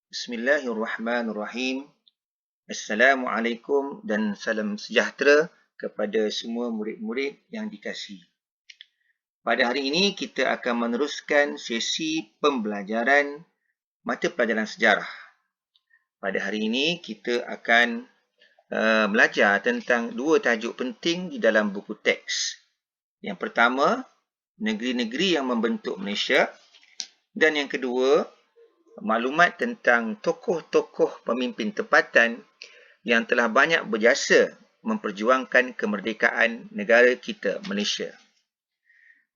Bismillahirrahmanirrahim. Assalamualaikum dan salam sejahtera kepada semua murid-murid yang dikasihi. Pada hari ini kita akan meneruskan sesi pembelajaran mata pelajaran sejarah. Pada hari ini kita akan belajar tentang dua tajuk penting di dalam buku teks. Yang pertama, negeri-negeri yang membentuk Malaysia, dan yang kedua, maklumat tentang tokoh-tokoh pemimpin tempatan yang telah banyak berjasa memperjuangkan kemerdekaan negara kita, Malaysia.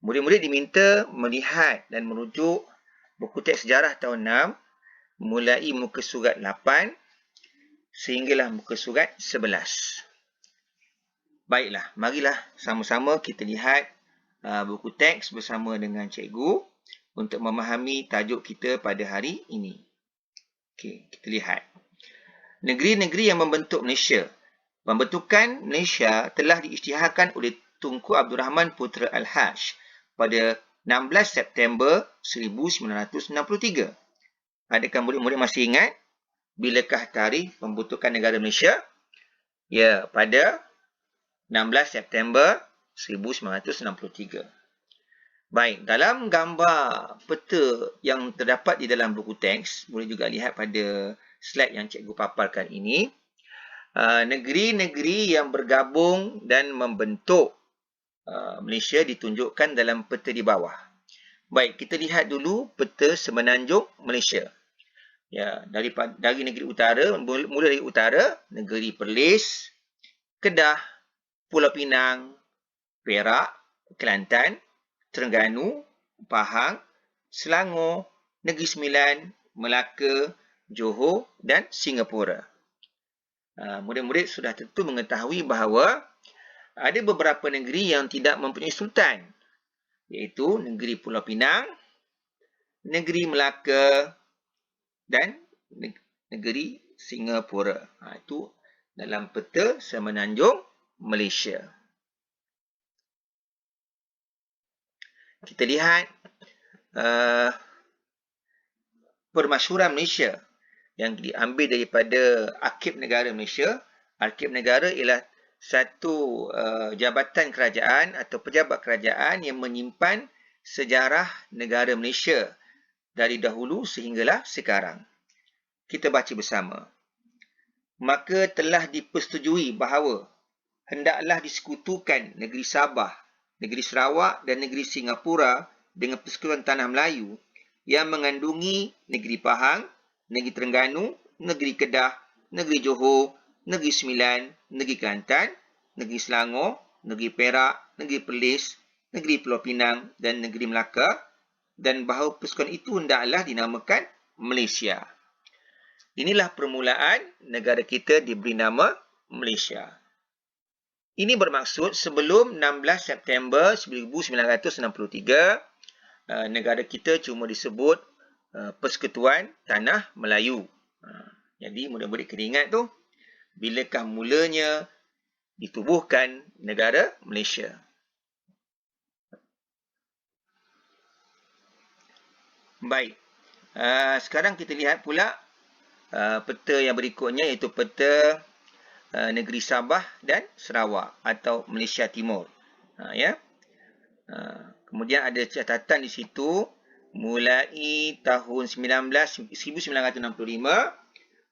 Murid-murid diminta melihat dan merujuk buku teks sejarah tahun 6 mulai muka surat 8 sehinggalah muka surat 11. Baiklah, marilah sama-sama kita lihat buku teks bersama dengan cikgu untuk memahami tajuk kita pada hari ini. Okey, kita lihat. Negeri-negeri yang membentuk Malaysia. Pembentukan Malaysia telah diisytiharkan oleh Tunku Abdul Rahman Putera Al-Haj pada 16 September 1963. Adakah murid-murid masih ingat bilakah tarikh pembentukan negara Malaysia? Ya, pada 16 September 1963. Baik, dalam gambar peta yang terdapat di dalam buku teks, boleh juga lihat pada slide yang cikgu paparkan ini, negeri-negeri yang bergabung dan membentuk Malaysia ditunjukkan dalam peta di bawah. Baik, kita lihat dulu peta semenanjung Malaysia. Ya, dari negeri utara, mula dari utara, negeri Perlis, Kedah, Pulau Pinang, Perak, Kelantan, Terengganu, Pahang, Selangor, Negeri Sembilan, Melaka, Johor dan Singapura. Murid-murid sudah tentu mengetahui bahawa ada beberapa negeri yang tidak mempunyai sultan, iaitu negeri Pulau Pinang, negeri Melaka dan negeri Singapura. Itu dalam peta semenanjung Malaysia. Kita lihat permasyhuran Malaysia yang diambil daripada Arkib Negara Malaysia. Arkib Negara ialah satu jabatan kerajaan atau pejabat kerajaan yang menyimpan sejarah negara Malaysia dari dahulu sehinggalah sekarang. Kita baca bersama. Maka telah dipersetujui bahawa hendaklah disekutukan negeri Sabah, negeri Sarawak dan negeri Singapura dengan Persekutuan Tanah Melayu yang mengandungi negeri Pahang, negeri Terengganu, negeri Kedah, negeri Johor, negeri Sembilan, negeri Kelantan, negeri Selangor, negeri Perak, negeri Perlis, negeri Pulau Pinang dan negeri Melaka, dan bahawa persekutuan itu hendaklah dinamakan Malaysia. Inilah permulaan negara kita diberi nama Malaysia. Ini bermaksud sebelum 16 September 1963, negara kita cuma disebut Persekutuan Tanah Melayu. Jadi murid-murid kena ingat tu, bilakah mulanya ditubuhkan negara Malaysia. Baik, sekarang kita lihat pula peta yang berikutnya, iaitu peta negeri Sabah dan Sarawak atau Malaysia Timur. Kemudian ada catatan di situ, mulai tahun 1965,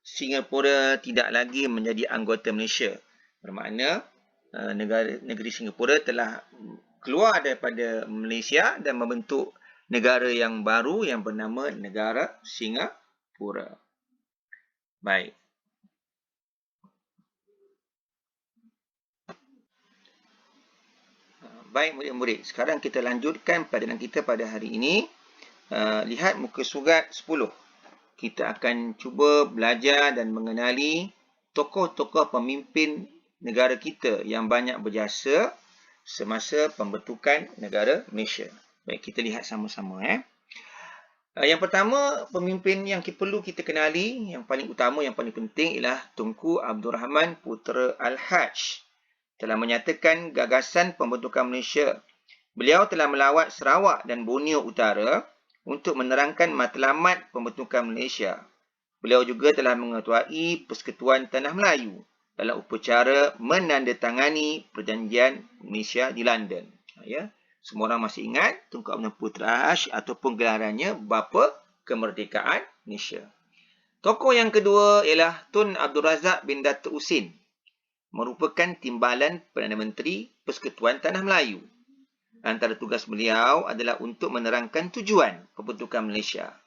Singapura tidak lagi menjadi anggota Malaysia. Bermakna negeri Singapura telah keluar daripada Malaysia dan membentuk negara yang baru yang bernama negara Singapura. Baik. Baik murid-murid, sekarang kita lanjutkan pelajaran kita pada hari ini. Lihat muka surat 10. Kita akan cuba belajar dan mengenali tokoh-tokoh pemimpin negara kita yang banyak berjasa semasa pembentukan negara Malaysia. Baik, kita lihat sama-sama. Yang pertama, pemimpin yang perlu kita kenali, yang paling utama, yang paling penting ialah Tunku Abdul Rahman Putera Al-Haj. Telah menyatakan gagasan pembentukan Malaysia. Beliau telah melawat Sarawak dan Borneo Utara untuk menerangkan matlamat pembentukan Malaysia. Beliau juga telah mengetuai Persekutuan Tanah Melayu dalam upacara menandatangani Perjanjian Malaysia di London. Ya. Semua orang masih ingat Tunku Abdul Putra Ash ataupun gelarannya Bapa Kemerdekaan Malaysia. Tokoh yang kedua ialah Tun Abdul Razak bin Datuk Husin, merupakan Timbalan Perdana Menteri Persekutuan Tanah Melayu. Antara tugas beliau adalah untuk menerangkan tujuan pembentukan Malaysia.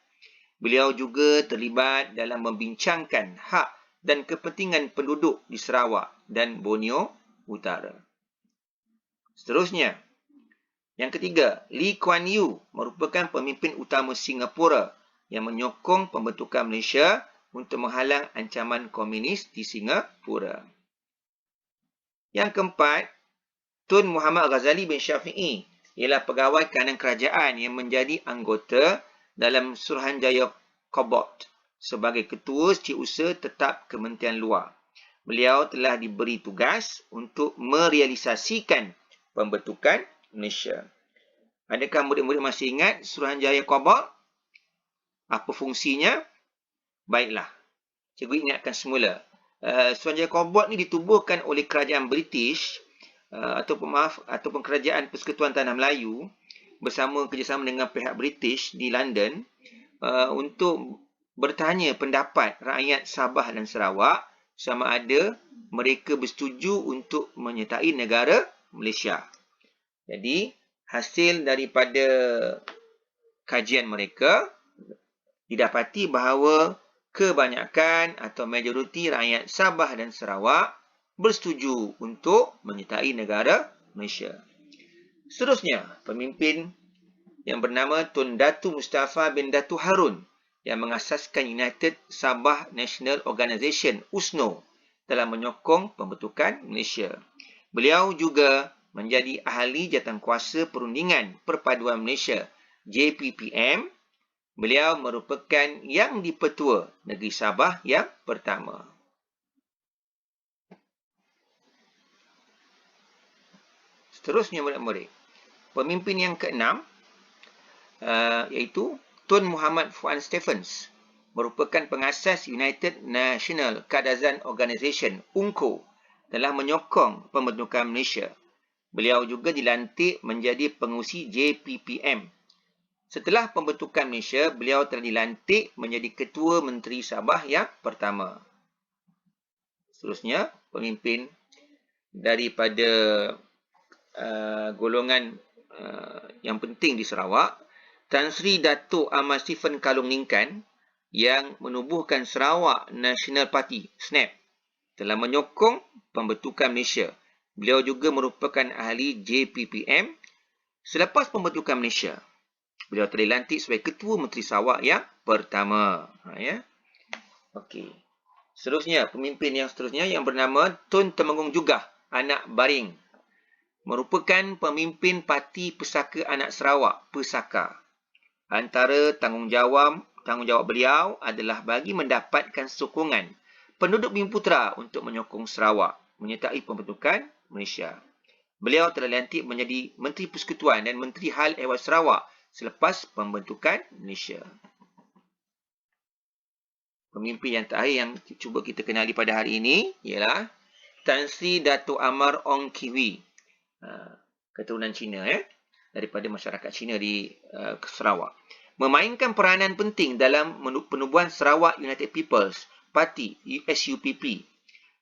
Beliau juga terlibat dalam membincangkan hak dan kepentingan penduduk di Sarawak dan Borneo Utara. Seterusnya, yang ketiga, Lee Kuan Yew merupakan pemimpin utama Singapura yang menyokong pembentukan Malaysia untuk menghalang ancaman komunis di Singapura. Yang keempat, Tun Muhammad Ghazali bin Syafi'i ialah pegawai kanan kerajaan yang menjadi anggota dalam Suruhanjaya Kobot sebagai Ketua Setiausaha Tetap Kementerian Luar. Beliau telah diberi tugas untuk merealisasikan pembentukan Malaysia. Adakah murid-murid masih ingat Suruhanjaya Kobot? Apa fungsinya? Baiklah, cikgu ingatkan semula. Suruhanjaya Kobot ni ditubuhkan oleh kerajaan British ataupun kerajaan Persekutuan Tanah Melayu bersama kerjasama dengan pihak British di London untuk bertanya pendapat rakyat Sabah dan Sarawak sama ada mereka bersetuju untuk menyertai negara Malaysia. Jadi, hasil daripada kajian mereka didapati bahawa kebanyakan atau majoriti rakyat Sabah dan Sarawak bersetuju untuk menyertai negara Malaysia. Seterusnya, pemimpin yang bernama Tun Datu Mustafa bin Datu Harun yang mengasaskan United Sabah National Organisation USNO dalam menyokong pembentukan Malaysia. Beliau juga menjadi ahli jawatankuasa Perundingan Perpaduan Malaysia JPPM. Beliau merupakan yang di-Pertua Negeri Sabah yang pertama. Seterusnya murid-murid, pemimpin yang keenam iaitu Tun Muhammad Fuan Stephens, merupakan pengasas United National Kadazan Organisation UNCO telah menyokong pembentukan Malaysia. Beliau juga dilantik menjadi pengurusi JPPM. Setelah pembentukan Malaysia, beliau telah dilantik menjadi Ketua Menteri Sabah yang pertama. Seterusnya, pemimpin daripada golongan yang penting di Sarawak, Tan Sri Datuk Ahmad Stephen Kalung Ningkan yang menubuhkan Sarawak National Party, SNAP, telah menyokong pembentukan Malaysia. Beliau juga merupakan ahli JPPM. Selepas pembentukan Malaysia, beliau telah dilantik sebagai Ketua Menteri Sarawak yang pertama. Okey. Seterusnya, pemimpin yang seterusnya yang bernama Tun Temenggung Jugah, anak Baring, merupakan pemimpin Parti Pesaka Anak Sarawak, Pesaka. Antara tanggungjawab beliau adalah bagi mendapatkan sokongan penduduk Bumiputera untuk menyokong Sarawak menyertai pembentukan Malaysia. Beliau telah dilantik menjadi Menteri Persekutuan dan Menteri Hal Ehwal Sarawak selepas pembentukan Malaysia. Pemimpin yang terakhir yang cuba kita kenali pada hari ini ialah Tan Sri Datuk Amar Ong Kiwi, keturunan Cina daripada masyarakat Cina di Sarawak. Memainkan peranan penting dalam penubuhan Sarawak United People's Party SUPP.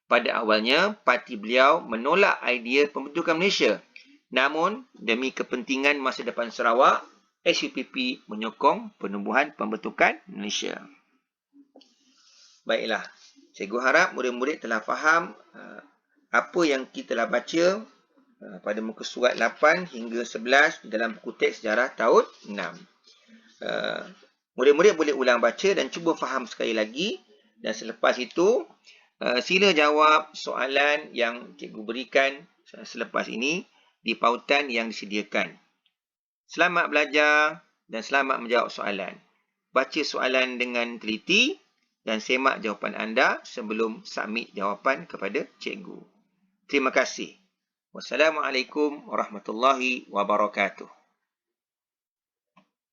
Pada awalnya, parti beliau menolak idea pembentukan Malaysia. Namun, demi kepentingan masa depan Sarawak, SUPP menyokong penubuhan pembentukan Malaysia. Baiklah, cikgu harap murid-murid telah faham apa yang kita telah baca pada muka surat 8 hingga 11 dalam buku teks sejarah tahun 6. Murid-murid boleh ulang baca dan cuba faham sekali lagi. Dan selepas itu, sila jawab soalan yang cikgu berikan selepas ini di pautan yang disediakan. Selamat belajar dan selamat menjawab soalan. Baca soalan dengan teliti dan semak jawapan anda sebelum submit jawapan kepada cikgu. Terima kasih. Wassalamualaikum warahmatullahi wabarakatuh.